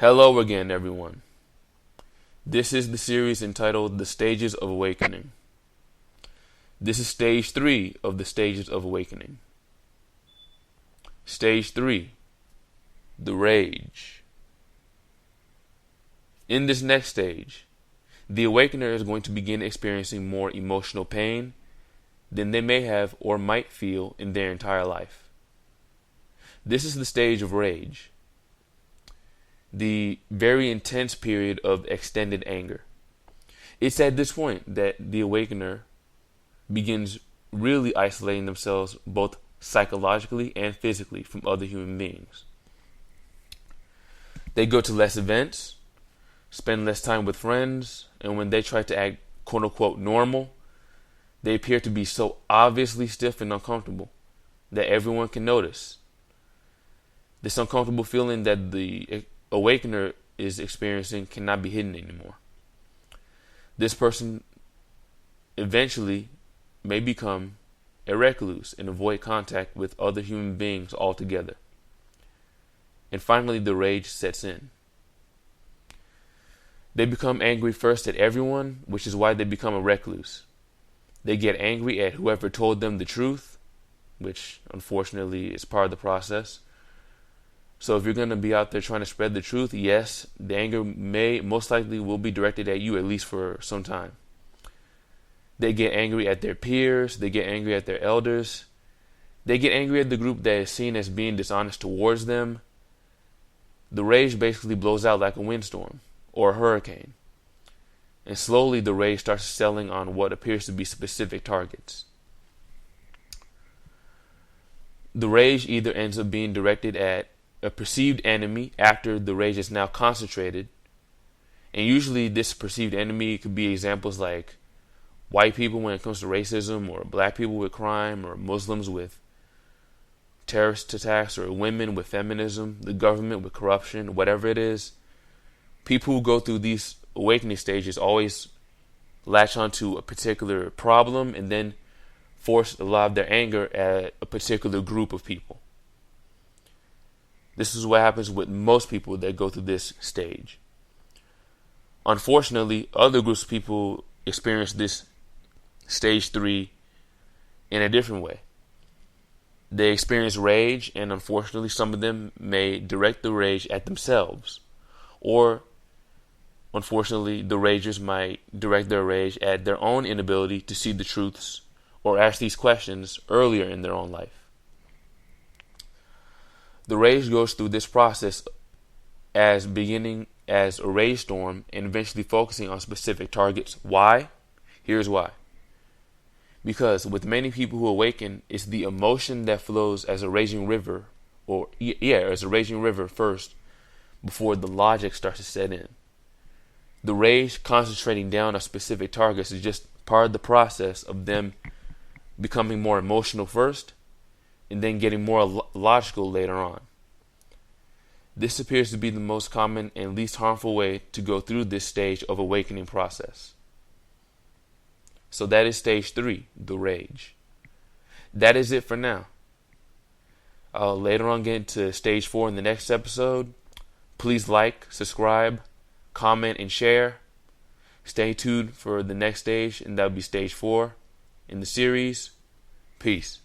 Hello again, everyone. This is the series entitled The Stages of Awakening. This is stage 3 of the stages of awakening. Stage 3, the rage. In this next stage, the awakener is going to begin experiencing more emotional pain than they may have or might feel in their entire life. This is the stage of rage, the very intense period of extended anger. It's at this point that the awakener begins really isolating themselves both psychologically and physically from other human beings. They go to less events, spend less time with friends, and when they try to act quote unquote normal, they appear to be so obviously stiff and uncomfortable that everyone can notice. This uncomfortable feeling that the awakener is experiencing cannot be hidden anymore. This person eventually may become a recluse and avoid contact with other human beings altogether. And finally, the rage sets in. They become angry first at everyone, which is why they become a recluse. They get angry at whoever told them the truth, which unfortunately is part of the process. So if you're going to be out there trying to spread the truth, yes, the anger most likely will be directed at you, at least for some time. They get angry at their peers. They get angry at their elders. They get angry at the group that is seen as being dishonest towards them. The rage basically blows out like a windstorm or a hurricane. And slowly the rage starts settling on what appears to be specific targets. The rage either ends up being directed at a perceived enemy after the rage is now concentrated. And usually this perceived enemy could be examples like white people when it comes to racism, or black people with crime, or Muslims with terrorist attacks, or women with feminism, the government with corruption, whatever it is. People who go through these awakening stages always latch onto a particular problem and then force a lot of their anger at a particular group of people. This is what happens with most people that go through this stage. Unfortunately, other groups of people experience this stage 3 in a different way. They experience rage, and unfortunately some of them may direct the rage at themselves. Or, unfortunately, the ragers might direct their rage at their own inability to see the truths or ask these questions earlier in their own life. The rage goes through this process as beginning as a rage storm and eventually focusing on specific targets. Why? Here's why. Because with many people who awaken, it's the emotion that flows as a raging river, as a raging river first, before the logic starts to set in. The rage concentrating down on specific targets is just part of the process of them becoming more emotional first, and then getting more logical later on. This appears to be the most common and least harmful way to go through this stage of awakening process. So that is stage 3, the rage. That is it for now. I'll later on get into stage 4 in the next episode. Please like, subscribe, comment, and share. Stay tuned for the next stage, and that'll be stage 4 in the series. Peace.